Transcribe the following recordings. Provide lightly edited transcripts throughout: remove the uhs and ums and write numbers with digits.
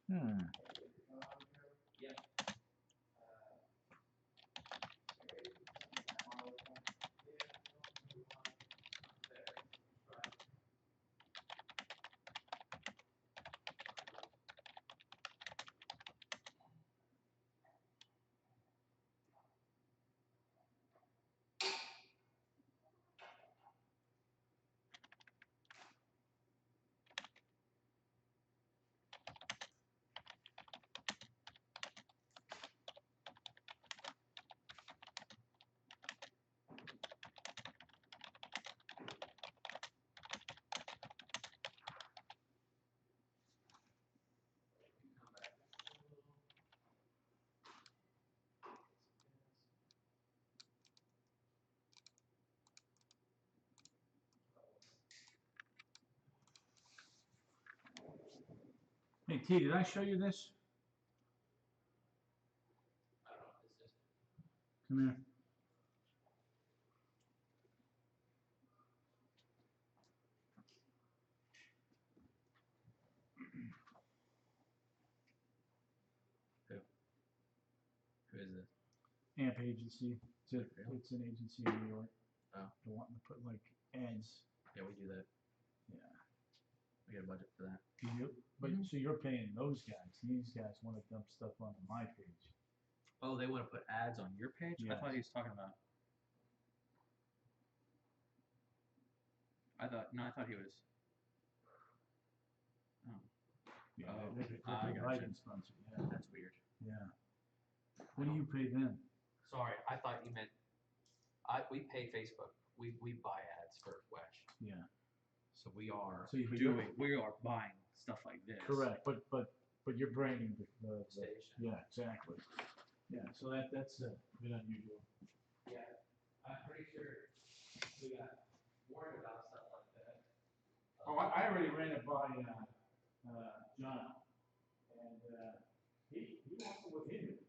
Hmm. Yeah. Hey T, did I show you this? I don't know what this is. Come here. Who is this? AMP agency. Really? It's an agency in New York. Oh. They're wanting to put like ads. Yeah, we do that. Yeah. We got a budget for that. Do you? But so you're paying those guys. These guys want to dump stuff onto my page. Oh, they want to put ads on your page? I Yes. thought he was talking about. I thought he was. Oh, Yeah. Oh, They're I gotcha. writing sponsor. Yeah. that's weird. Yeah. What do you pay them? Sorry, I thought you meant. We pay Facebook. We buy ads for WESH. Yeah. So we are So you- we are buying stuff like this. Correct. But you're branding the Station. yeah, exactly. Yeah. So that's a bit unusual. Yeah, I'm pretty sure we got warned about stuff like that. Oh, I already ran it by John, and he wants to look into it.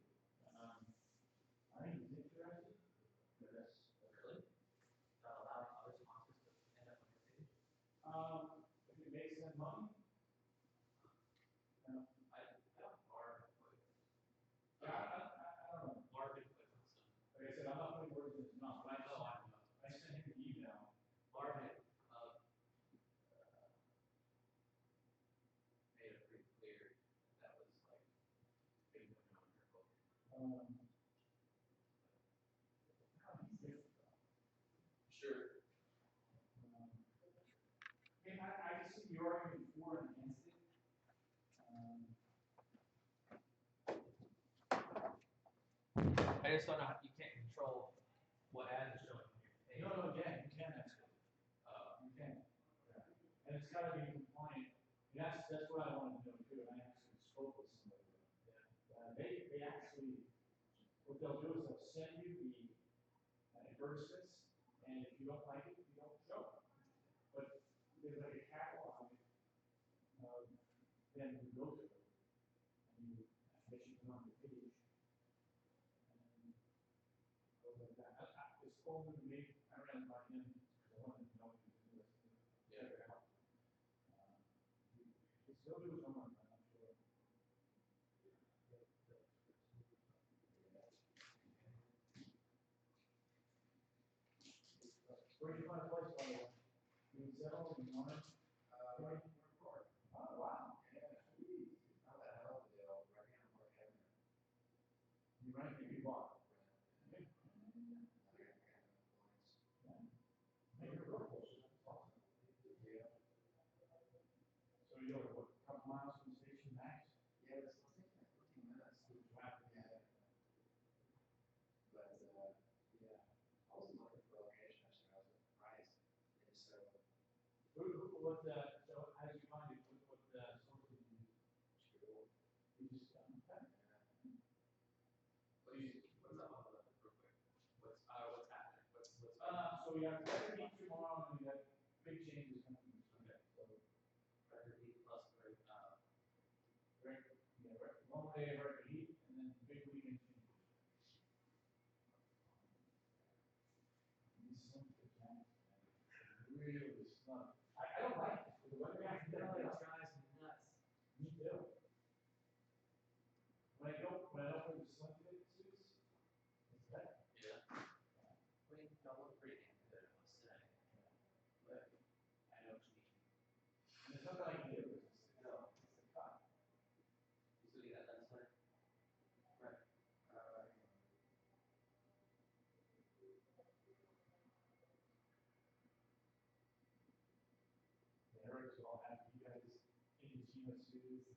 I think he's interested. Yes. Really? Not allowing other sponsors to end up on your page? If it makes them money. I don't bar I don't know. Marvin put some. Like I said, I'm not putting words in his mouth, but No, I know. I sent him an email. Marvin made it pretty clear that was like big women on her book. He's different. Sure. I just see the argument for and against it. I just don't know how you can't control what ads are showing on your page. No, you can actually. You can. And it's gotta be compliant. And that's what I wanted to know too, and I actually spoke with somebody. They actually, what they'll do is they'll send you the advertisements, and if you don't like it, you don't show it. But there's like a catalog, then you go to it, and I guess you put on the page. And go like that. It's only me, I ran it by him, because I wanted to know if you could do this. Yeah. Figure it out. You still do someone, I'm not sure. Where did you find a place, by the way? You settle in Orange? Right? Oh, wow. Yeah, sweet. Not that hell of a deal, right here in Park Avenue. You rent it, you bought? Yeah. Make it real close, that's awesome. Yeah. So you're what, a couple miles from the station max? Yeah, it's like 15 minutes. Yeah. But, yeah, I was looking for a location, actually, I was at Price, and so. What, so how did you find it, what source did you use? Sure. You just, okay. What's up on the real quick? What's happening? What's So we have record heat tomorrow, and we got big changes coming. Okay. So record heat plus One day of record heat, and then big weekend changes. These some good times, man. Really snug. I don't like it. The weather guys, it drives me nuts. Me too. so I'll have you guys in the team of students.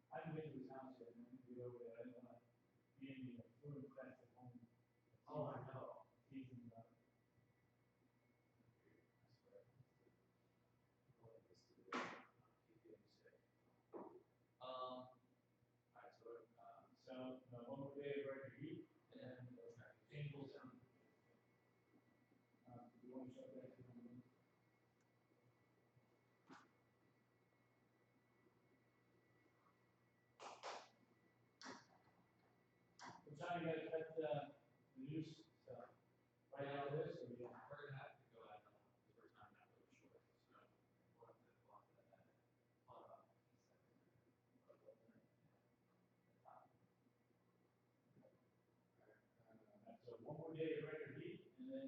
I haven't been to his house yet, I'm gonna get over there, I don't wanna be in the fluid class at home. Oh, I know. Teasing about it. Alright, So, one more day of record heat, and tables and you wanna show that to them? What time you gotta cut, the news stuff? Right after this, or yeah? we're gonna have to go out the first time after the short, so we'll have to block that. So one more day of record heat, and then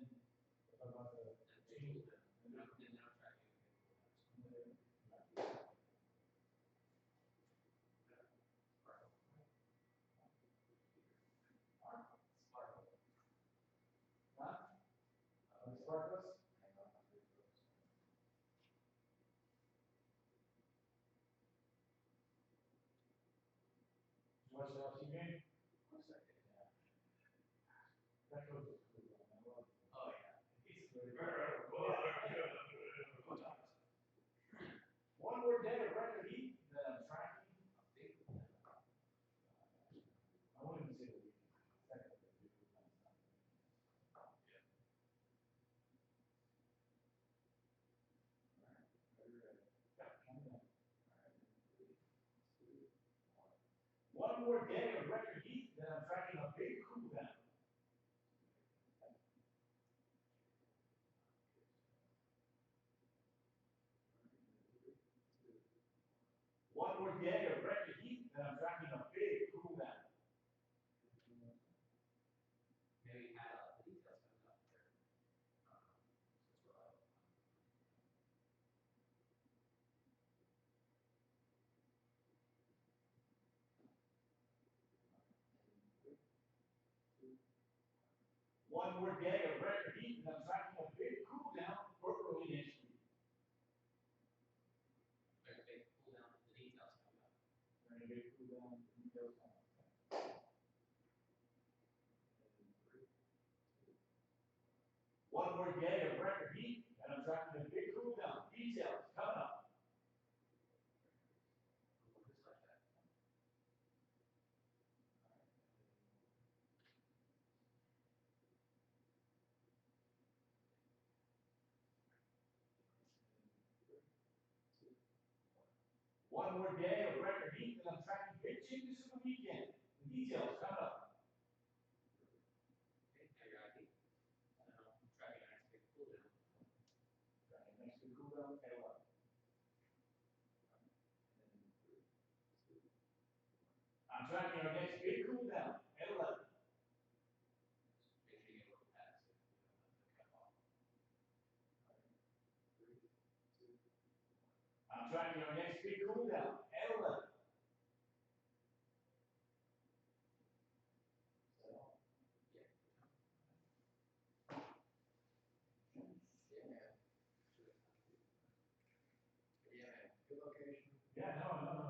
talk about the Tables change. and now tracking. Huh? Sparkless? You watch the LT game? Of course I did. That goes to school, I love it. Oh, yeah. He's One more day of record heat, then I'm tracking. I won't even say the week. Technically, the week is not. One more day of record heat, then I'm tracking a big cool down. One more day of record heat, then I'm tracking a big cool down. Maybe had the details coming up there. One more day of record heat, and I'm tracking a big cool down for early next week. They pull down the details coming up. We're gonna get cool down, details on. One more day of record heat, and I'm tracking a big cool down. Details coming up. Just like that. One more day of record heat, and I'm tracking big changes for the weekend. The details coming up. Okay, now your ID. Tracking our next big cool down. Tracking next big cool down at 11. I'm tracking our next big cool down at 11. Make sure you get a little pass. The cut off. I'm tracking our next big cool down at 11. Good location. Yeah, no, yeah.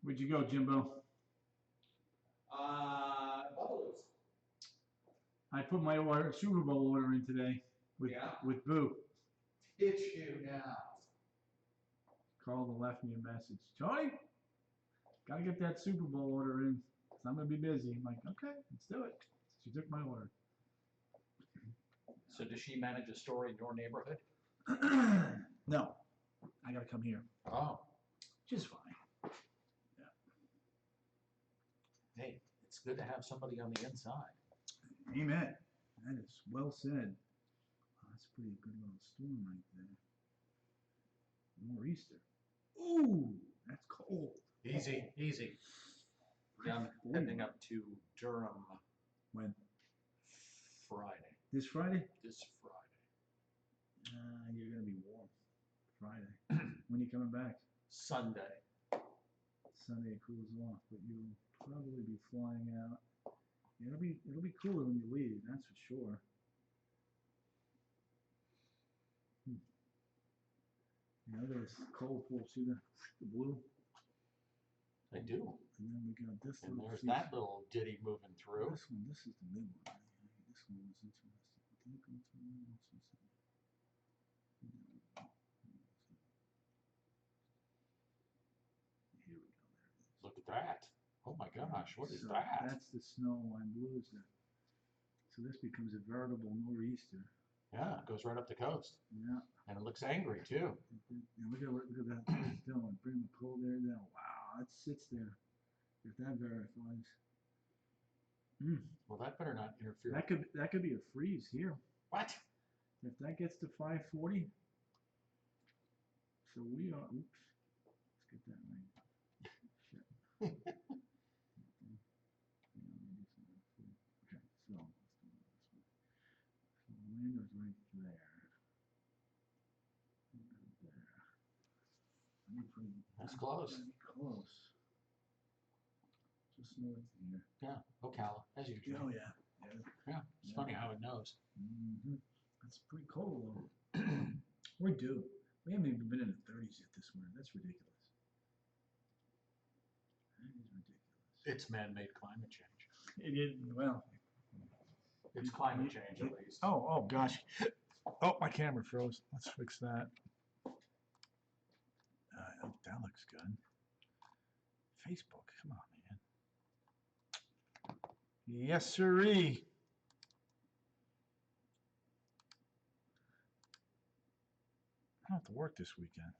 Where'd you go, Jimbo? Bubbles. I put my Super Bowl order in today with Boo. Did you now? Called and left me a message. Tony, gotta get that Super Bowl order in, 'cause I'm gonna be busy. I'm like, okay, let's do it. She took my order. So does she manage a store in your neighborhood? No, I gotta come here. Oh. Just fine. Hey, it's good to have somebody on the inside. Amen. That is well said. Oh, that's a pretty good little storm right there. Nor'easter. Ooh, that's cold. Easy, easy. Yeah, I'm heading up to Durham. When? Friday. This Friday? This Friday. You're gonna be warm. Friday. When are you coming back? Sunday. Sunday it cools off, but you'll probably be flying out. Yeah, it'll be cooler when you leave, that's for sure. You know, there's cold pool, see the blue? I do. And then we got this And little there's piece. that little ditty moving through. This one, this is the big one. This one was interesting. Did it go through? What's this? Here we go. There it is. Look at that. Oh my gosh, what is So that? that's the snow line blues there. So this becomes a veritable nor'easter. Yeah, it goes right up the coast. Yeah. And it looks angry too. And look at that. What it's doing. Bring the cold air down. Wow, it sits there. If that verifies. Well, that better not interfere. That could be a freeze here. What? If that gets to 540. So we are. Oops. Let's get that right. Shit. Okay, so let's do it this way. So Orlando's right there. That's close. Close. Just north of here. Yeah, Ocala, as usual. Oh yeah. Yeah, it's funny how it knows. That's pretty cold though. We're due. We haven't even been in the 30s yet this winter. That's ridiculous. That is ridiculous. It's man-made climate change. It is, well. It's climate change at least. Oh gosh. Oh, my camera froze. Let's fix that. Oh, that looks good. Facebook, come on, man. Yes, sirree. I don't have to work this weekend.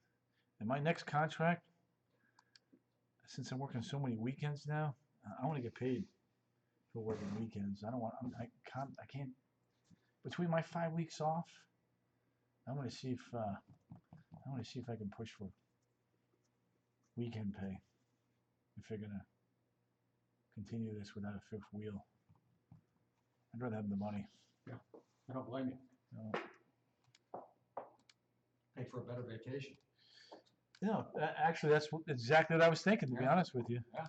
And my next contract, since I'm working so many weekends now, I want to get paid for working weekends. I don't want. I can't. Between my 5 weeks off, I want to see if I can push for weekend pay. If they're gonna continue this without a fifth wheel, I'd rather have the money. Yeah, I don't blame you. So, Pay for a better vacation. actually, that's exactly what I was thinking. To be honest with you. Yeah.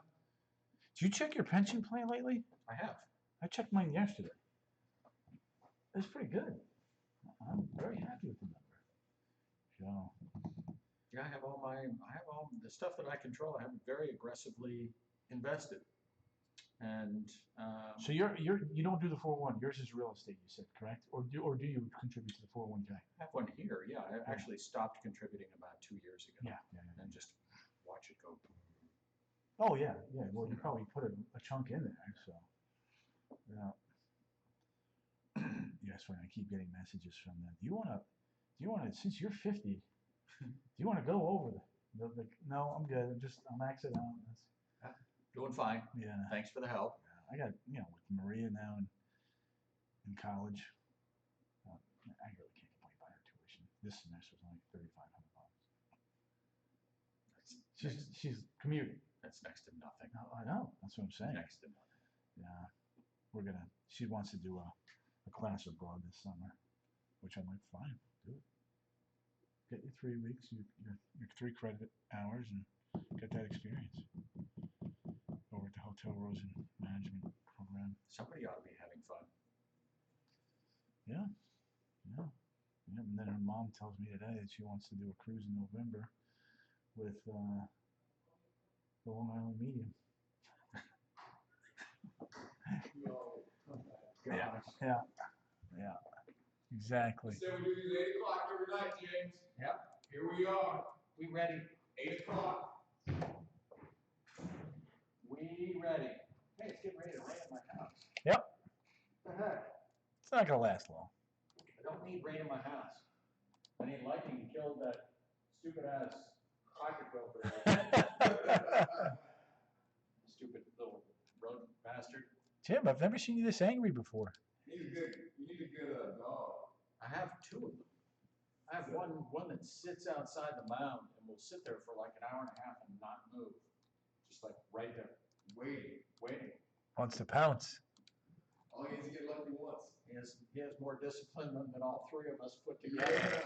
Did you check your pension plan lately? I have. I checked mine yesterday. It's pretty good. I'm very happy with the number. So. Yeah, I have all the stuff that I control. I have very aggressively invested. And So you don't do the 401. Yours is real estate, you said, correct? Or do you contribute to the 401k? I have one here. Yeah, I actually stopped contributing about 2 years ago. Yeah. And just watch it go. Oh yeah. Well, you probably put a chunk in there, so. Yeah. Yeah, it's funny. I keep getting messages from them. Do you want to? Since you're 50, do you want to go over the? No, I'm good. I'll max it out. Doing fine. Yeah. Thanks for the help. I got with Maria now in college. I really can't complain about her tuition. This semester was only $3,500. She's commuting. That's next to nothing. I know. That's what I'm saying. Next to nothing. Yeah. She wants to do a class abroad this summer, which I'm like, fine, do it. Get your 3 weeks, your 3 credit hours, and get that experience over at the Hotel Rosen Management Program. Somebody ought to be having fun. Yeah. And then her mom tells me today that she wants to do a cruise in November with The Long Island medium. Yeah, yeah, yeah, exactly. Say we do these 8 o'clock every night, James. Yep. Here we are, We ready. 8 o'clock. We ready. Hey, it's getting ready to rain in my house. Yep, What the heck? it's not gonna last long. I don't need rain in my house. I need lightning to kill that stupid ass pocket rope. Stupid little rodent bastard. Tim, I've never seen you this angry before. You need a good dog. I have 2 of them. I have one that sits outside the mound and will sit there for like an hour and a half and not move. Just like right there, waiting. Wants to pounce. All he needs to get lucky once. He has more discipline than all 3 of us put together.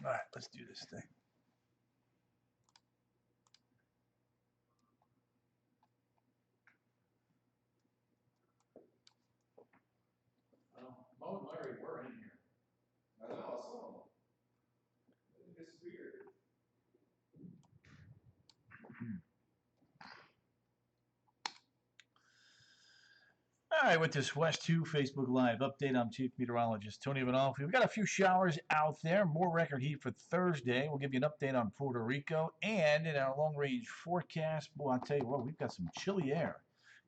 All right, let's do this thing. Well, Mo and Larry were in here. I know, I saw him. They disappeared. All right, with this WESH2 Facebook Live update, I'm Chief Meteorologist Tony Mainolfi. We've got a few showers out there, more record heat for Thursday. We'll give you an update on Puerto Rico, and in our long-range forecast, well, I'll tell you what, we've got some chilly air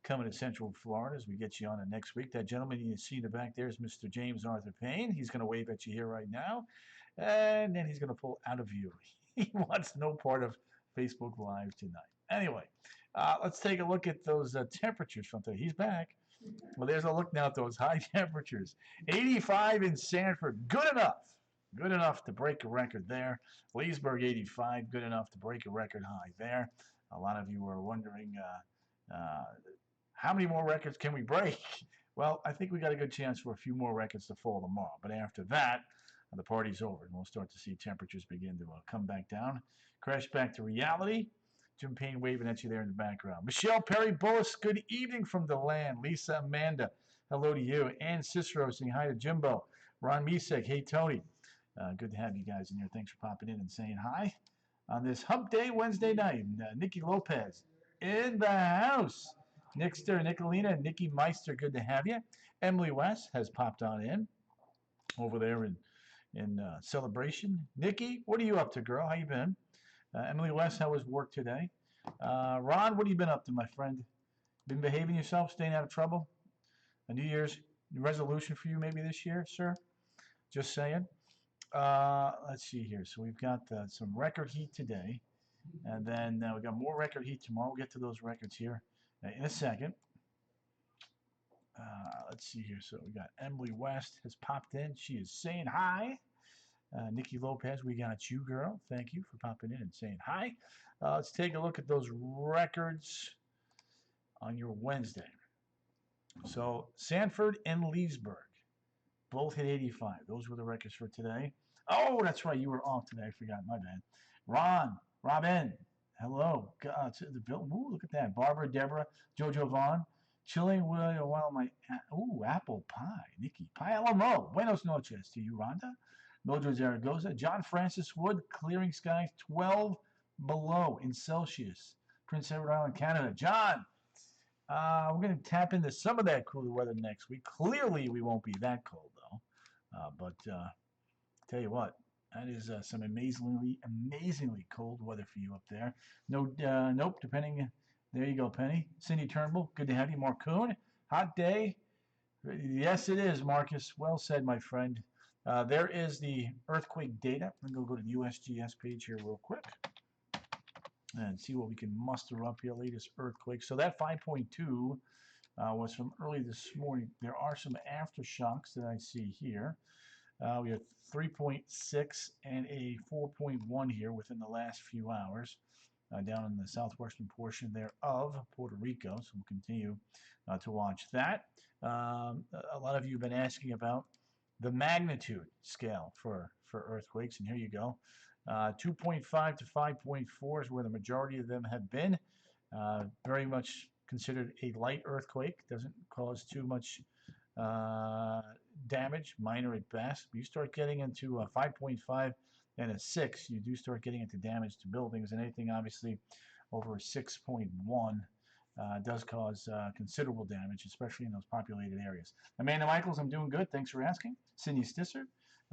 coming to Central Florida as we get you on to next week. That gentleman you see in the back there is Mr. James Arthur Payne. He's going to wave at you here right now, and then he's going to pull out of view. He wants no part of Facebook Live tonight. Anyway, let's take a look at those temperatures from today. He's back. Well, there's a look now at those high temperatures. 85 in Sanford, good enough. Good enough to break a record there. Leesburg, 85, good enough to break a record high there. A lot of you are wondering how many more records can we break? Well, I think we got a good chance for a few more records to fall tomorrow. But after that, the party's over, and we'll start to see temperatures begin to come back down. Crash back to reality. Jim Payne waving at you there in the background. Michelle Perry Bullis, good evening from DeLand. Lisa Amanda, hello to you. Ann Cicero saying hi to Jimbo. Ron Misek, hey Tony. Good to have you guys in here. Thanks for popping in and saying hi. On this hump day Wednesday night, Nikki Lopez in the house. Nickster, Nicolina, Nikki Meister, good to have you. Emily West has popped on in over there in celebration. Nikki, what are you up to, girl? How you been? Emily West, how was work today? Ron, what have you been up to, my friend? Been behaving yourself, staying out of trouble? A New Year's resolution for you maybe this year, sir? Just saying. Let's see here. So we've got some record heat today, and then we got more record heat tomorrow. We'll get to those records here in a second. Let's see here. So we got Emily West has popped in. She is saying hi. Nikki Lopez, we got you, girl. Thank you for popping in and saying hi. Let's take a look at those records on your Wednesday. So Sanford and Leesburg both hit 85. Those were the records for today. Oh, that's right. You were off today. I forgot. My bad. Robin, hello. God, the bill. Ooh, look at that. Barbara, Deborah, Jojo Vaughn. Chilling while my apple pie. Nikki. Pie Alamo. Buenos noches to you, Rhonda. Mildred Zaragoza. John Francis Wood. Clearing skies 12 below in Celsius. Prince Edward Island, Canada. John, we're going to tap into some of that cooler weather next week. Clearly, we won't be that cold, though. But tell you what, that is some amazingly cold weather for you up there. Nope, depending. There you go, Penny. Cindy Turnbull, good to have you. Mark Kuhn, hot day. Yes, it is, Marcus. Well said, my friend. There is the earthquake data. I'm going to go to the USGS page here real quick and see what we can muster up here. Latest earthquake. So that 5.2 was from early this morning. There are some aftershocks that I see here. We have 3.6 and a 4.1 here within the last few hours. Down in the southwestern portion there of Puerto Rico. So we'll continue to watch that. A lot of you have been asking about the magnitude scale for earthquakes, and here you go. 2.5 to 5.4 is where the majority of them have been. Very much considered a light earthquake. Doesn't cause too much damage, minor at best. You start getting into a 5.5 and a 6, you do start getting into damage to buildings, and anything obviously over a 6.1 does cause considerable damage, especially in those populated areas. Amanda Michaels, I'm doing good. Thanks for asking. Cindy Stisser,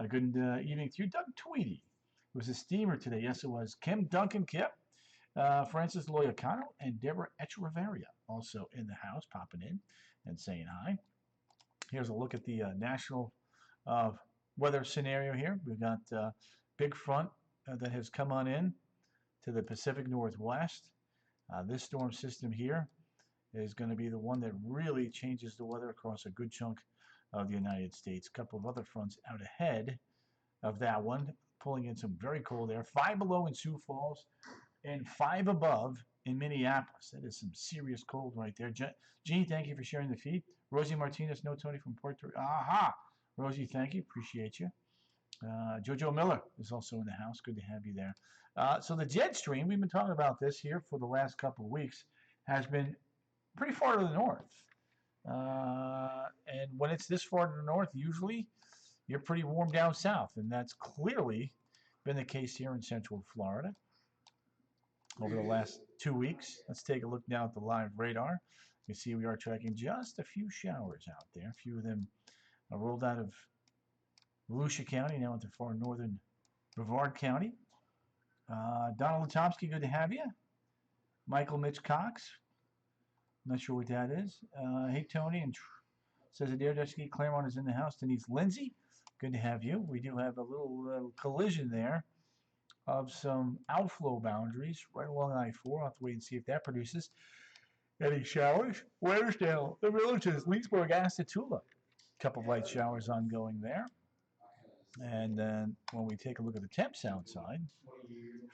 good evening to you. Doug Tweedy. It was a steamer today. Yes, it was. Kim Duncan Kip, Francis Loyacano, and Deborah Echeverria also in the house, popping in and saying hi. Here's a look at the national weather scenario here. We've got big front that has come on in to the Pacific Northwest. This storm system here is going to be the one that really changes the weather across a good chunk of the United States. A couple of other fronts out ahead of that one, pulling in some very cold air. 5 below in Sioux Falls and 5 above in Minneapolis. That is some serious cold right there. Jean, thank you for sharing the feed. Rosie Martinez, no Tony from Puerto Rico. Aha! Rosie, thank you. Appreciate you. Jojo Miller is also in the house. Good to have you there. So the jet stream, we've been talking about this here for the last couple of weeks, has been pretty far to the north. And when it's this far to the north, usually you're pretty warm down south. And that's clearly been the case here in Central Florida over the last 2 weeks. Let's take a look now at the live radar. You see we are tracking just a few showers out there. A few of them rolled out of Volusia County, now into far northern Brevard County. Donald Letomsky, good to have you. Michael Mitch Cox, not sure what that is. Hey, Tony, and says Adair Dutchke, Claremont is in the house. Denise Lindsay, good to have you. We do have a little collision there of some outflow boundaries right along I-4. I'll have to wait and see if that produces any showers. Weathersdale, the Villages, Leesburg, Astatula. A couple of light showers ongoing there. And then when we take a look at the temps outside,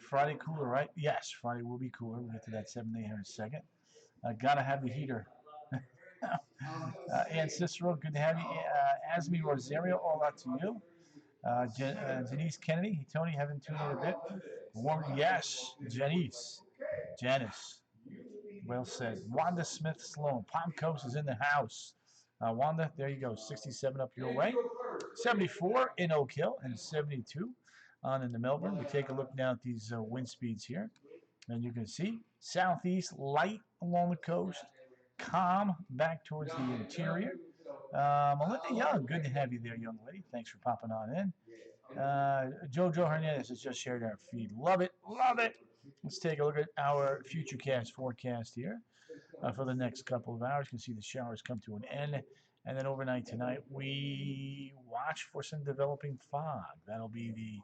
Friday cooler, right? Yes, Friday will be cooler. We'll get to that 7 here in a second. Gotta have the heater. Ann Cicero, good to have you. Asmi Rosario, all out to you. Denise Kennedy, hey, Tony, haven't tuned in a bit. Warm, yes, Janice. Well said. Wanda Smith Sloan, Palm Coast is in the house. Wanda, there you go, 67 up your way. 74 in Oak Hill and 72 on into Melbourne. We take a look now at these wind speeds here. And you can see southeast light along the coast, calm back towards the interior. Melinda Young, good to have you there, young lady. Thanks for popping on in. Jojo Hernandez has just shared our feed. Love it. Let's take a look at our futurecast forecast here for the next couple of hours. You can see the showers come to an end. And then overnight tonight, we watch for some developing fog. That'll be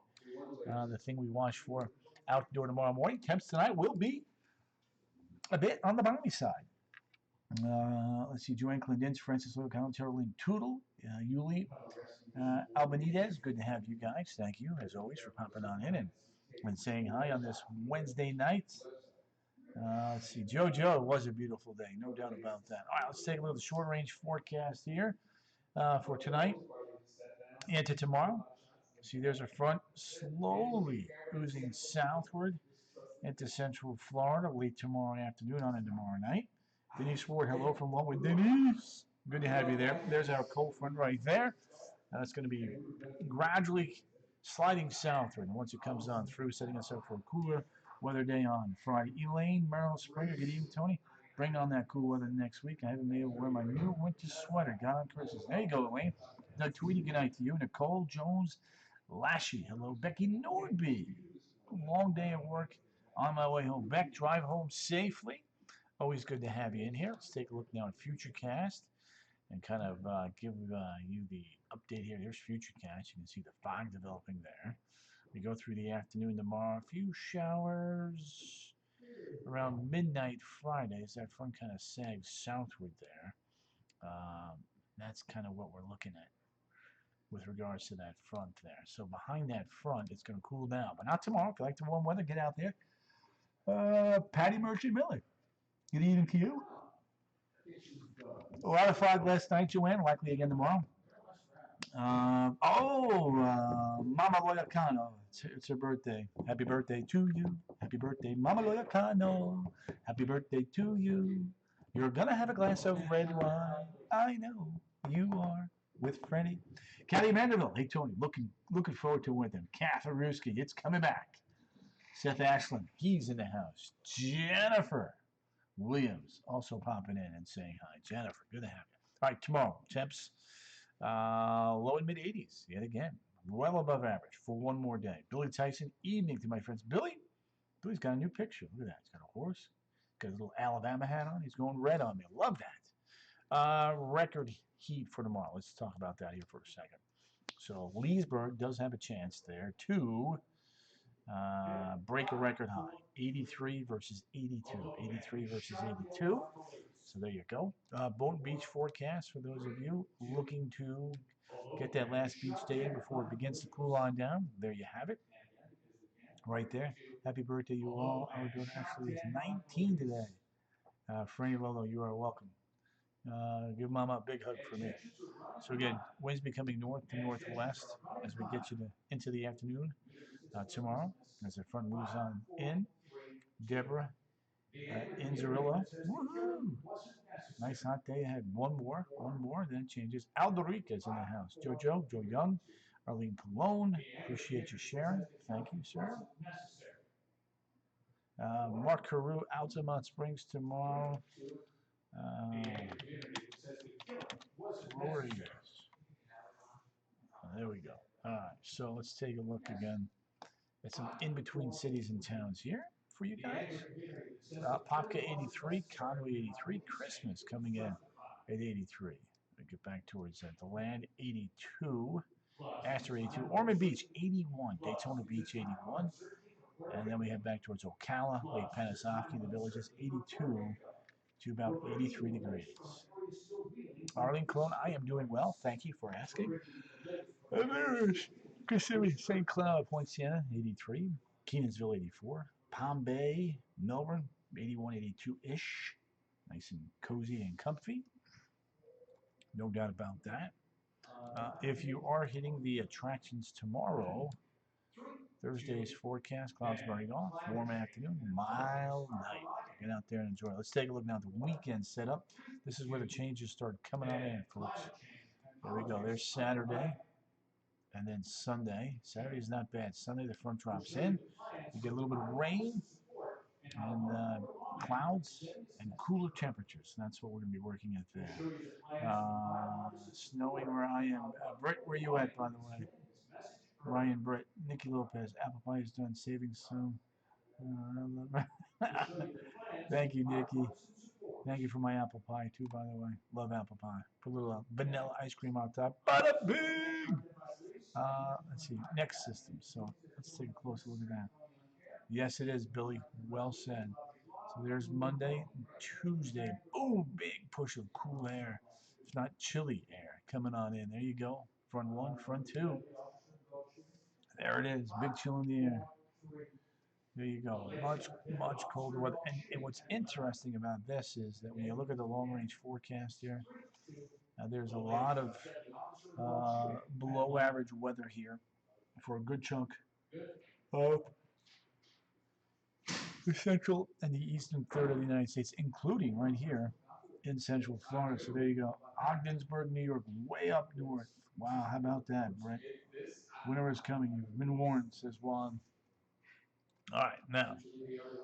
the thing we watch for outdoor tomorrow morning. Temps tonight will be a bit on the balmy side. Let's see, Joanne Clendins, Francis Locano, Terrelyn Tootle, Yuli Albanides. Good to have you guys. Thank you, as always, for popping on in and saying hi on this Wednesday night. Let's see, JoJo, it was a beautiful day, no doubt about that. All right, let's take a look at the short-range forecast here for tonight and to tomorrow. See, there's a front slowly oozing southward into Central Florida late tomorrow afternoon on into tomorrow night. Denise Ward, hello from One with Denise. Good to have you there. There's our cold front right there. It's going to be gradually sliding southward. And once it comes on through, setting us up for a cooler weather day on Friday. Elaine, Merrill Springer, good evening, Tony. Bring on that cool weather next week. I haven't been able to wear my new winter sweater. Got on Christmas. There you go, Elaine. Doug Tweedy, good night to you. Nicole Jones Lashy, hello. Becky Nordby. Long day of work on my way home. Beck, drive home safely. Always good to have you in here. Let's take a look now at Futurecast and kind of give you the update here. There's Futurecast. You can see the fog developing there. We go through the afternoon tomorrow. A few showers around midnight Friday as that front kind of sags southward there. That's kind of what we're looking at with regards to that front there. So behind that front, it's going to cool down. But not tomorrow. If you like the warm weather, get out there. Patty Merchant Miller. Good evening to you. A lot of fog last night, Joanne. Likely again tomorrow. Mama Loya Kano. It's her birthday. Happy birthday to you. Happy birthday, Mama Loya Kano. Happy birthday to you. You're going to have a glass of red wine. I know you are. with Freddie. Caddy Mandeville. Hey, Tony, looking forward to with him. Catherine Ruski, it's coming back. Seth Ashland, he's in the house. Jennifer Williams also popping in and saying hi. Jennifer, good to have you. All right, tomorrow, temps low and mid 80s yet again. Well above average for one more day. Billy Tyson, evening to my friends. Billy's got a new picture. Look at that. He's got a horse. Got a little Alabama hat on. He's going red on me. Love that. Record heat for tomorrow. Let's talk about that here for a second. So Leesburg does have a chance there to break a record high. 83 versus 82. 83 versus 82. So there you go. Boynton Beach forecast for those of you looking to get that last beach day in before it begins to cool on down. There you have it. Right there. Happy birthday, you all. Our daughter Ashley is 19 today. Franny Lolo, you are welcome. Give Mama a big hug for me. So again, winds becoming north to northwest as we get you into the afternoon tomorrow as the front moves on in. Deborah in Zerillo. Woohoo! Nice hot day ahead. One more, then it changes. Aldorica's in the house. Joe Young, Arlene Cologne. Appreciate you sharing. Thank you, sir. Mark Carew, Altamont Springs tomorrow. Rory. There we go. All right, so let's take a look again at some in-between cities and towns here for you guys. Popka 83, Conway 83, Christmas coming in at 83. We get back towards that. The Land 82, Astor 82, Ormond Beach 81, Daytona Beach 81, and then we head back towards Ocala, Lake Panasoffkee, the Villages 82 to about 83 degrees. Arlene Cologne, I am doing well. Thank you for asking. And there's Kissimmee, St. Cloud, Point Siena 83, Kenansville 84, Palm Bay, Melbourne 81, 82-ish. Nice and cozy and comfy. No doubt about that. If you are hitting the attractions tomorrow, Thursday's forecast, clouds burning off, warm afternoon, mild night. Get out there and enjoy. Let's take a look now at the weekend setup. This is where the changes start coming on in, folks. There we go. There's Saturday. And then Sunday. Saturday's not bad. Sunday, the front drops in. You get a little bit of rain and clouds and cooler temperatures. That's what we're going to be working at there. Snowing where I am. Brett, where you at, by the way? Ryan, Brett, Nikki Lopez. Apple pie is done. Saving soon. Thank you, Nikki. Thank you for my apple pie, too, by the way. Love apple pie. Put a little vanilla ice cream on top. Bada bing! Let's see. Next system. So let's take a closer look at that. Yes, it is, Billy. Well said. So there's Monday, Tuesday. Boom! Big push of cool air. If not chilly air coming on in. There you go. Front one, front two. There it is. Big chill in the air. There you go. Much colder weather. And what's interesting about this is that when you look at the long-range forecast here, there's a lot of below-average weather here for a good chunk of the central and the eastern third of the United States, including right here in central Florida. So there you go. Ogdensburg, New York, way up north. Wow, how about that, Brent? Winter is coming. You've been warned, says Juan. All right, now,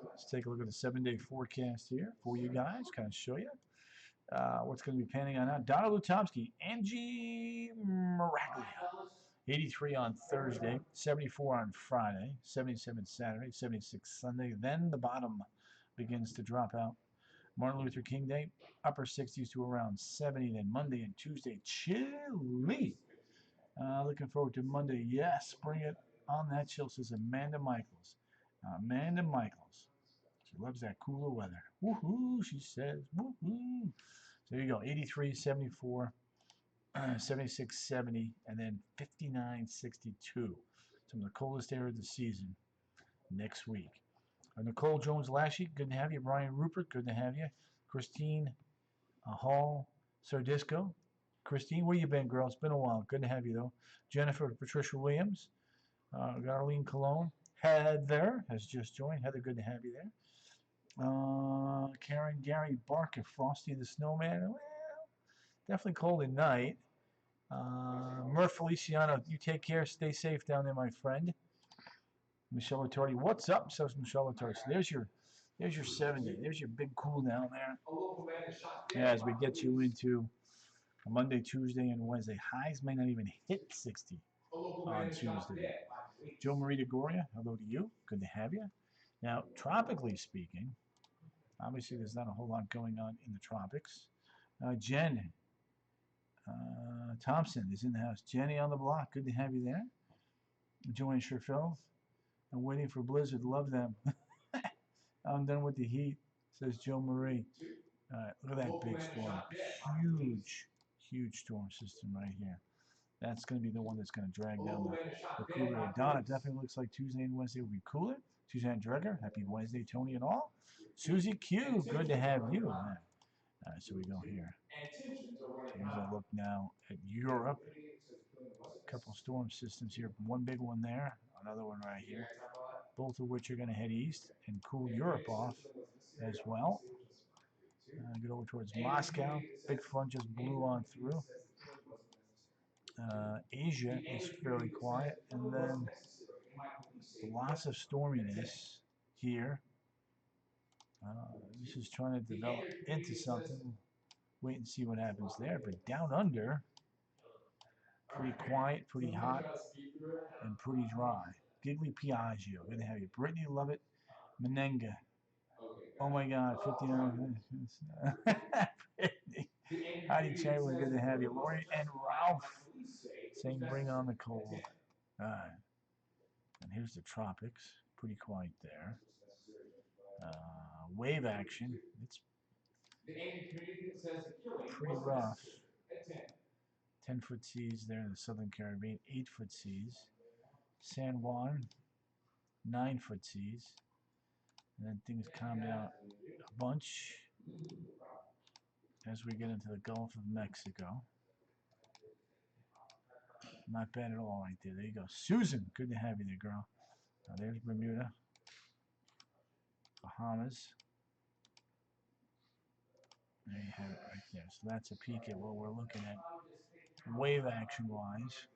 let's take a look at the 7-day forecast here for you guys, kind of show you what's going to be panning on out. Donna Lutomsky, Angie Maraglia, 83 on Thursday, 74 on Friday, 77 Saturday, 76 Sunday. Then the bottom begins to drop out. Martin Luther King Day, upper 60s to around 70. Then Monday and Tuesday, chilly. Looking forward to Monday. Yes, bring it on that chill, says Amanda Michaels. Amanda Michaels. She loves that cooler weather. Woohoo, she says. Woohoo. So there you go. 83, 74, 76, 70, and then 59, 62. Some of the coldest air of the season next week. Nicole Jones-Lashy, good to have you. Brian Rupert, good to have you. Christine Hall Sardisco. Christine, where you been, girl? It's been a while. Good to have you, though. Jennifer Patricia Williams. Arlene Cologne. Heather has just joined. Heather, good to have you there. Karen Gary Barker, Frosty the Snowman. Well, definitely cold at night. Murph Feliciano, you take care. Stay safe down there, my friend. Michelle Latorti, what's up? Says Michelle Latorti. So there's your 70. There's your big cool down there. Yeah, as we get you into Monday, Tuesday, and Wednesday. Highs may not even hit 60 on Tuesday. Joe Marie DeGoria, hello to you. Good to have you. Now, tropically speaking, obviously there's not a whole lot going on in the tropics. Jen Thompson is in the house. Jenny on the block, good to have you there. Joanne Sherfield, I'm waiting for Blizzard. Love them. I'm done with the heat, says Joe Marie. All right, look at that big storm. Huge storm system right here. That's going to be the one that's going to drag down the cooler. Donna, definitely looks like Tuesday and Wednesday will be cooler. Suzanne Dreger, happy Wednesday, Tony and all. Susie Q, good to have you. All right, so we go here. Here's a look now at Europe. A couple storm systems here. One big one there, another one right here. Both of which are going to head east and cool Europe off as well. Get over towards Moscow. Big front just blew on through. Asia is fairly quiet, and then lots of storminess here. This is trying to develop into something. Wait and see what happens there. But down under, pretty quiet, pretty hot, and pretty dry. Giggly Piaggio, good to have you. Brittany Lovett, Menenga. Oh my God, 59. Brittany. Heidi Chamberlain, good to have you. Lori and Ralph saying bring on the cold. All right. And here's the tropics. Pretty quiet there. Wave action. It's pretty rough. 10-foot seas there in the Southern Caribbean. 8-foot seas. San Juan. 9-foot seas. And then things calm down a bunch as we get into the Gulf of Mexico. Not bad at all right there. There you go. Susan, good to have you there, girl. Now there's Bermuda. Bahamas. There you have it right there. So that's a peek at what we're looking at wave action-wise.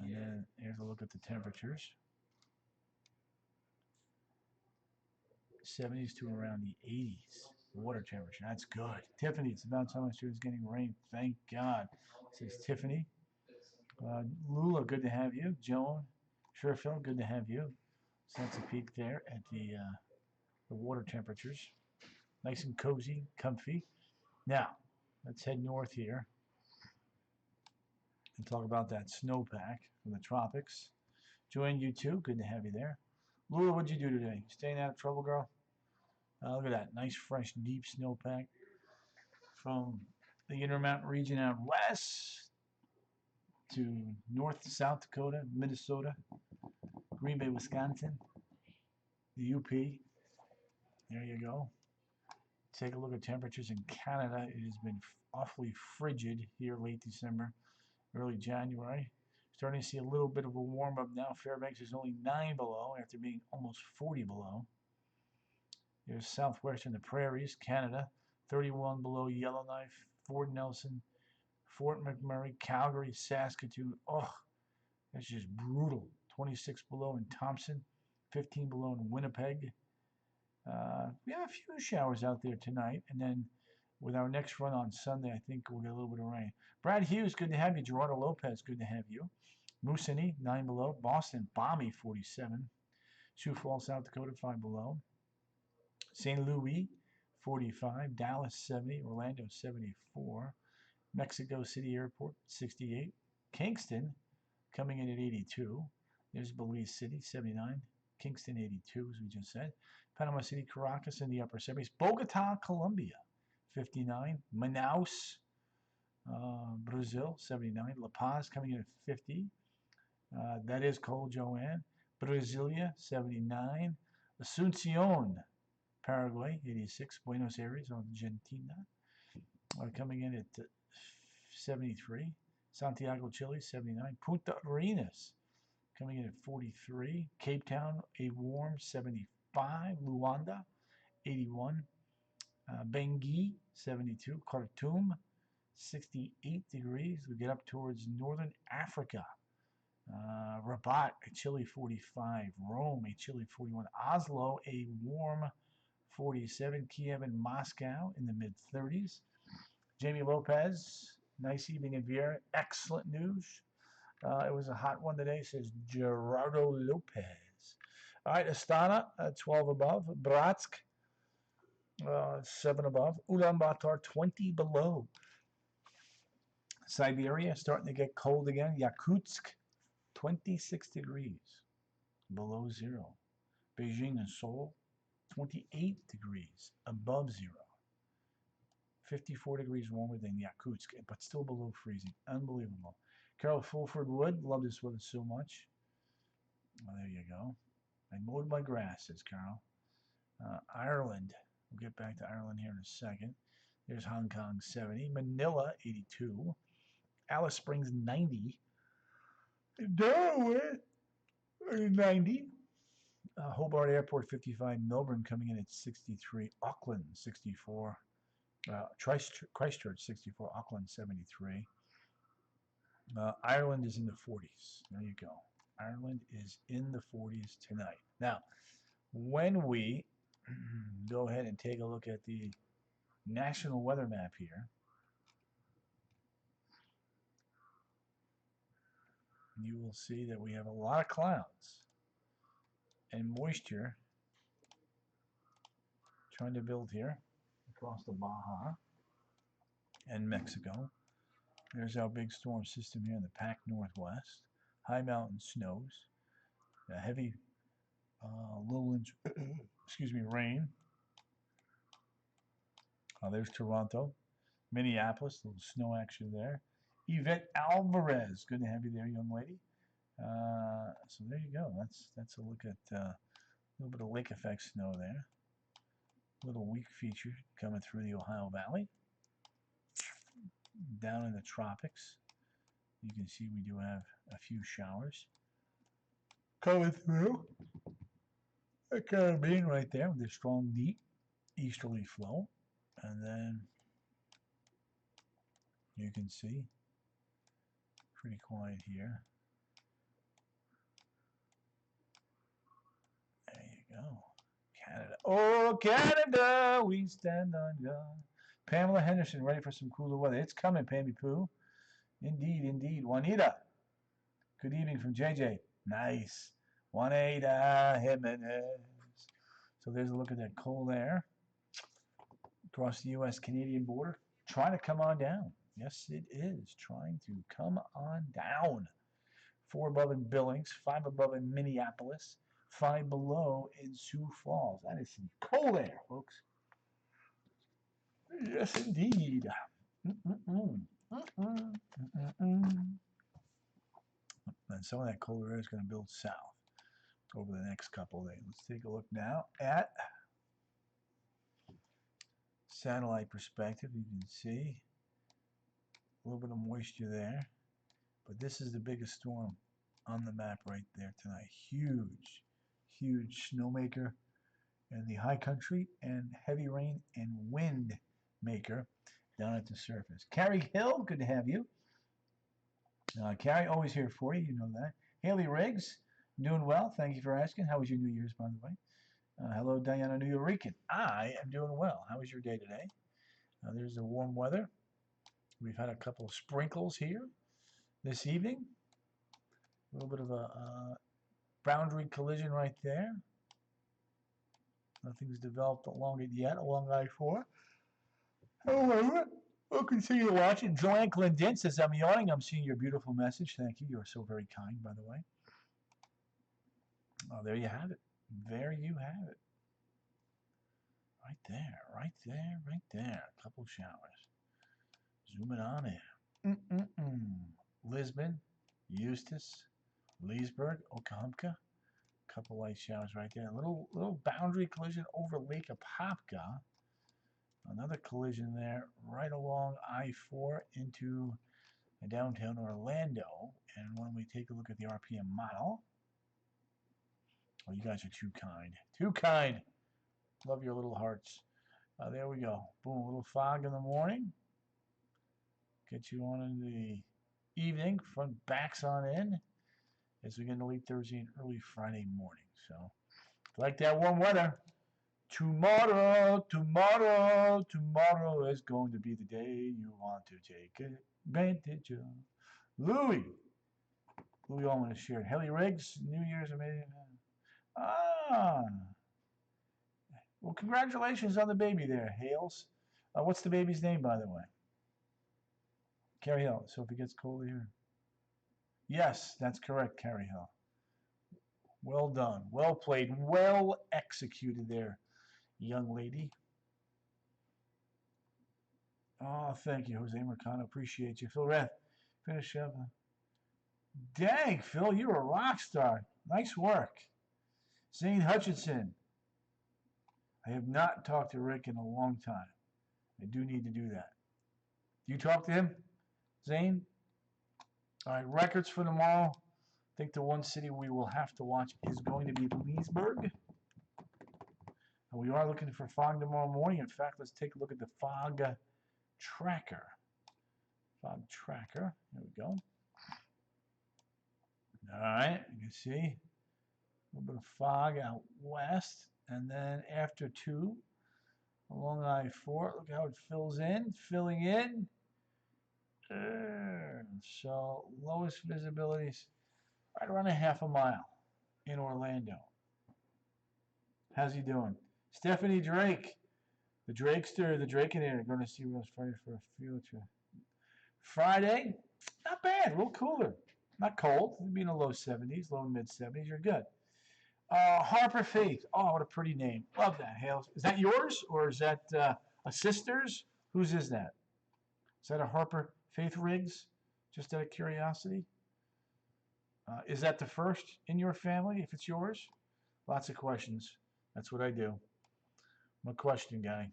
And then here's a look at the temperatures. 70s to around the 80s. Water temperature, that's good. Tiffany, it's about time I was getting rain. Thank God. Says Tiffany. Lula, good to have you. Joan Sherfield, good to have you. So that's a peek there at the water temperatures. Nice and cozy, comfy. Now, let's head north here and talk about that snowpack from the tropics. Joanne, you too. Good to have you there. Lula, what'd you do today? Staying out of trouble, girl? Look at that. Nice, fresh, deep snowpack from the Intermountain region out west to North South Dakota, Minnesota, Green Bay, Wisconsin, the UP. There you go. Take a look at temperatures in Canada. It has been awfully frigid here late December, early January. Starting to see a little bit of a warm up now. Fairbanks is only 9 below after being almost 40 below. There's southwestern the prairies, Canada, 31 below Yellowknife, Fort Nelson, Fort McMurray, Calgary, Saskatoon. Oh, that's just brutal. 26 below in Thompson, 15 below in Winnipeg. We have a few showers out there tonight, and then with our next run on Sunday, I think we'll get a little bit of rain. Brad Hughes, good to have you. Gerardo Lopez, good to have you. Moosonee, 9 below. Boston, balmy, 47. Sioux Falls, South Dakota, 5 below. St. Louis, 45. Dallas, 70. Orlando, 74. Mexico City Airport, 68. Kingston, coming in at 82. There's Belize City, 79. Kingston, 82, as we just said. Panama City, Caracas in the upper 70s. Bogota, Colombia, 59. Manaus, Brazil, 79. La Paz coming in at 50. That is cold, Joanne. Brasilia, 79. Asuncion, Paraguay, 86. Buenos Aires, Argentina, coming in at 73. Santiago, Chile, 79. Punta Arenas, coming in at 43. Cape Town, a warm 75. Luanda, 81. Bangui, 72. Khartoum, 68 degrees. We get up towards northern Africa. Rabat, a chilly 45. Rome, a chilly 41. Oslo, a warm 47. Kiev and Moscow in the mid-30s. Jamie Lopez, nice evening in Vienna. Excellent news. It was a hot one today, says Gerardo Lopez. All right, Astana, 12 above. Bratsk, 7 above. Ulaanbaatar, 20 below. Siberia, starting to get cold again. Yakutsk, 26 degrees below zero. Beijing and Seoul, 28 degrees above zero. 54 degrees warmer than Yakutsk, but still below freezing. Unbelievable. Carol Fulford Wood, love this weather so much. Well, there you go. I mowed my grass, says Carol. Ireland, we'll get back to Ireland here in a second. There's Hong Kong, 70. Manila, 82. Alice Springs, 90. Darwin, 90. Hobart Airport, 55. Melbourne coming in at 63. Auckland, 64. Christchurch, 64. Auckland, 73. Ireland is in the 40s. There you go. Ireland is in the 40s tonight. Now, when we go ahead and take a look at the national weather map here, you will see that we have a lot of clouds and moisture trying to build here across the Baja and Mexico. There's our big storm system here in the Pac Northwest. High mountain snows, heavy lowland, rain. There's Toronto, Minneapolis, a little snow action there. Yvette Alvarez, good to have you there, young lady. So there you go. That's a look at a little bit of lake effect snow there. A little weak feature coming through the Ohio Valley. Down in the tropics, you can see we do have a few showers coming through the Caribbean right there with a strong, deep easterly flow. And then you can see pretty quiet here. There you go. Canada. Oh, Canada, we stand on God. Pamela Henderson, ready for some cooler weather. It's coming, Pammy Poo. Indeed, indeed. Juanita, good evening from JJ. Nice. Juanita Jimenez. So there's a look at that cold air across the U.S.-Canadian border. Trying to come on down. Yes, it is. Trying to come on down. 4 above in Billings, 5 above in Minneapolis, 5 below in Sioux Falls. That is some cold air, folks. Yes, indeed. And some of that colder air is going to build south over the next couple of days. Let's take a look now at satellite perspective. You can see a little bit of moisture there. But this is the biggest storm on the map right there tonight. Huge, huge snowmaker in the high country and heavy rain and wind maker down at the surface. Carrie Hill, good to have you. Carrie, always here for you. You know that. Haley Riggs, doing well. Thank you for asking. How was your New Year's, by the way? Hello, Diana New Yorican. I am doing well. How was your day today? There's the warm weather. We've had a couple of sprinkles here this evening. A little bit of a boundary collision right there. Nothing's developed along it yet, along I-4. However, we'll continue watching. Joanne Clendin says, I'm yawning. I'm seeing your beautiful message. Thank you. You're so very kind, by the way. Oh, there you have it. There you have it. Right there, right there, right there. A couple showers. Zoom it on in. Lisbon, Eustis, Leesburg, Okahumpka. Couple light showers right there. A little boundary collision over Lake Apopka. Another collision there right along I-4 into downtown Orlando. And when we take a look at the RPM model, oh, you guys are too kind. Too kind. Love your little hearts. There we go. Boom, a little fog in the morning. Get you on in the evening. Front backs on in as we get into late Thursday and early Friday morning. So, like that warm weather. Tomorrow is going to be the day you want to take advantage of. Louis Allman has shared. Haley Riggs, New Year's amazing. Ah. Well, congratulations on the baby there, Hales. What's the baby's name, by the way? Carrie Hill. So if it gets cold here. Yes, that's correct, Carrie Hill. Well done. Well played. Well executed there, young lady. Oh, thank you, Jose Mercado. Appreciate you. Phil Rath, finish up. Dang, Phil, you're a rock star. Nice work. Zane Hutchinson. I have not talked to Rick in a long time. I do need to do that. Do you talk to him, Zane? All right, records for tomorrow. I think the one city we will have to watch is going to be Leesburg. And we are looking for fog tomorrow morning. In fact, let's take a look at the fog tracker. Fog tracker. There we go. All right, you can see a little bit of fog out west. And then after 2, along I-4, look how it fills in, filling in. So lowest visibility is right around a half a mile in Orlando. How's he doing? Stephanie Drake, the Drakester, the Drakeinator, going to see us Friday for a field trip. Friday, not bad, a little cooler. Not cold, it'll be in the low 70s, low mid 70s, you're good. Harper Faith. Oh, what a pretty name. Love that, Hales. Is that yours or is that a sister's? Whose is that? Is that a Harper Faith Riggs? Just out of curiosity. Is that the first in your family if it's yours? Lots of questions. That's what I do. I'm a question guy.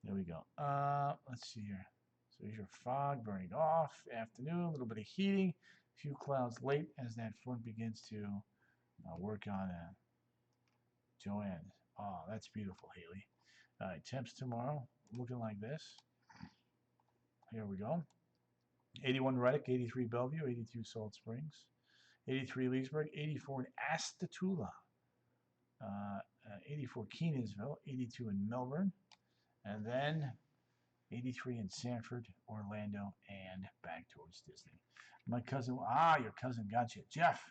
There we go. Let's see here. So here's your fog burning off. Afternoon, a little bit of heating. A few clouds late as that front begins to work on Joanne. Oh, that's beautiful, Haley. All right, temps tomorrow looking like this. Here we go. 81 Reddick, 83 Bellevue, 82 Salt Springs, 83 Leesburg, 84 in Astatoula, 84 Kenansville, 82 in Melbourne, and then 83 in Sanford, Orlando, and back towards Disney. My cousin, your cousin got you. Jeff,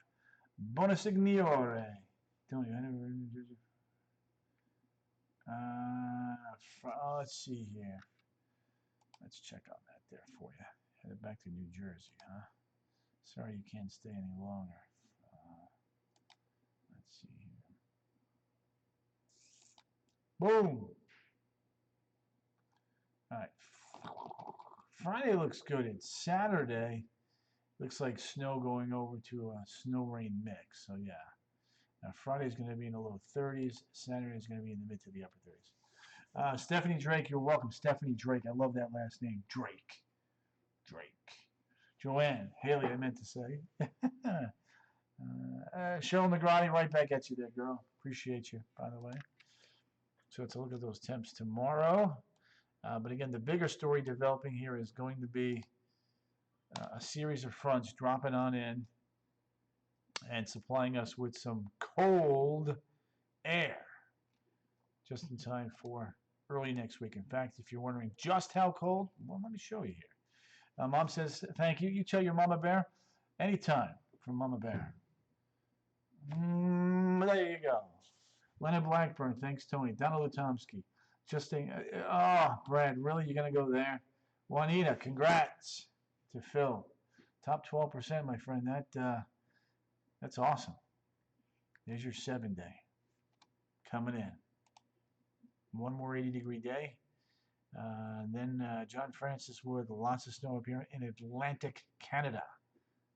Bonasignore. Tony, let's see here. Let's check on that there for you. Headed back to New Jersey, huh? Sorry you can't stay any longer. Let's see here. Boom. All right. Friday looks good. It's Saturday. Looks like snow going over to a snow rain mix. So yeah. Now Friday's going to be in the low 30s. Saturday's going to be in the mid to the upper 30s. Stephanie Drake, you're welcome. Stephanie Drake. I love that last name. Drake. Joanne. Haley, I meant to say. Cheryl Negrati, right back at you there, girl. Appreciate you, by the way. So let's look at those temps tomorrow. But again, the bigger story developing here is going to be a series of fronts dropping on in and supplying us with some cold air just in time for early next week. In fact, if you're wondering just how cold, well, let me show you here. Mom says, thank you. You tell your Mama Bear anytime from Mama Bear. There you go. Leonard Blackburn, thanks, Tony. Donald Lutomsky. Just saying, Brad, really? You're going to go there? Juanita, congrats to Phil. Top 12%, my friend. That's awesome. There's your 7-day coming in. One more 80-degree day. Then John Francis Wood, lots of snow up here in Atlantic Canada.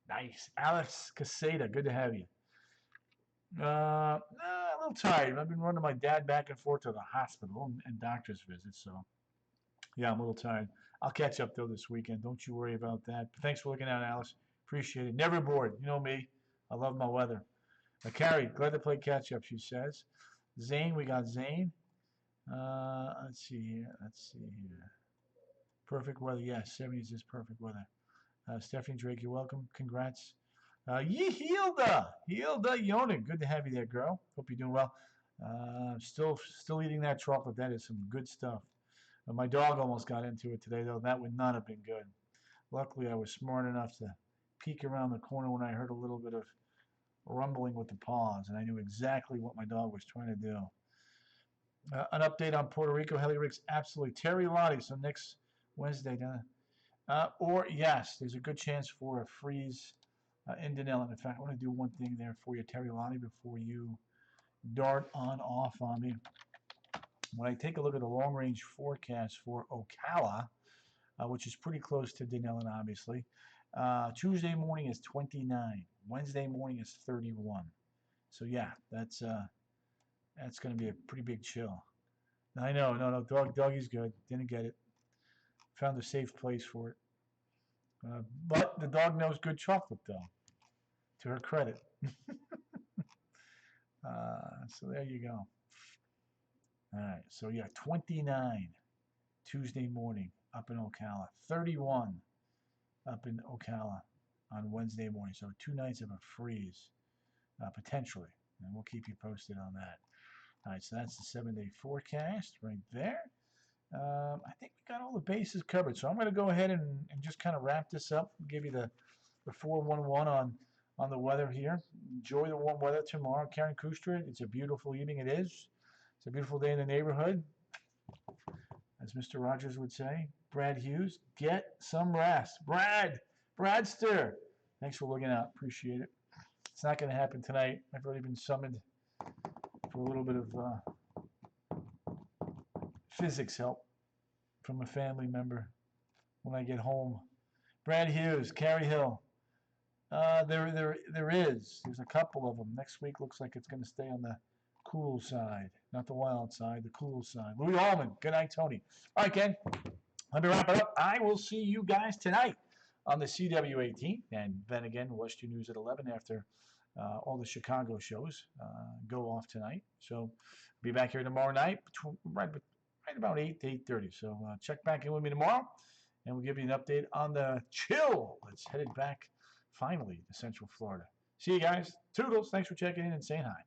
Nice. Alex Caseta, good to have you. A little tired. I've been running my dad back and forth to the hospital and doctor's visits, so yeah, I'm a little tired. I'll catch up though this weekend. Don't you worry about that. Thanks for looking out, Alice. Appreciate it. Never bored. You know me. I love my weather. Carrie, glad to play catch up, she says. Zane, we got Zane. Let's see here. Let's see here. Perfect weather. Yes, 70s is perfect weather. Stephanie Drake, you're welcome. Congrats. Hilda Yonen. Good to have you there, girl. Hope you're doing well. Still eating that chocolate. That is some good stuff. My dog almost got into it today, though. That would not have been good. Luckily, I was smart enough to peek around the corner when I heard a little bit of rumbling with the paws, and I knew exactly what my dog was trying to do. An update on Puerto Rico. Heli rigs, absolutely. Terry Lottie, so next Wednesday. Or, yes, there's a good chance for a freeze in Denellen. In fact, I want to do one thing there for you, Terry Lottie, before you dart on off on me. When I take a look at the long-range forecast for Ocala, which is pretty close to Denellen, obviously, Tuesday morning is 29. Wednesday morning is 31. So, yeah, that's going to be a pretty big chill. I know, no, doggy's good. Didn't get it. Found a safe place for it. But the dog knows good chocolate, though, to her credit. So there you go. All right, so yeah, 29 Tuesday morning up in Ocala, 31 up in Ocala on Wednesday morning. So 2 nights of a freeze, potentially, and we'll keep you posted on that. All right, so that's the 7-day forecast right there. I think we got all the bases covered, so I'm going to go ahead and just kind of wrap this up, give you the 411 on the weather here. Enjoy the warm weather tomorrow. Karen Kustra, it's a beautiful evening. It is. It's a beautiful day in the neighborhood, as Mr. Rogers would say. Brad Hughes, get some rest. Bradster, thanks for looking out. Appreciate it. It's not going to happen tonight. I've already been summoned for a little bit of physics help from a family member when I get home. Brad Hughes, Carrie Hill. There's a couple of them. Next week looks like it's going to stay on the cool side, not the wild side, the cool side. Louis Allman, good night, Tony. All right, Ken, let me wrap it up. I will see you guys tonight on the CW18, and then again, WESH2 News at 11 after all the Chicago shows go off tonight. So be back here tomorrow night, right about 8 to 8:30. So check back in with me tomorrow, and we'll give you an update on the chill that's headed back finally to Central Florida. See you guys. Toodles. Thanks for checking in and saying hi.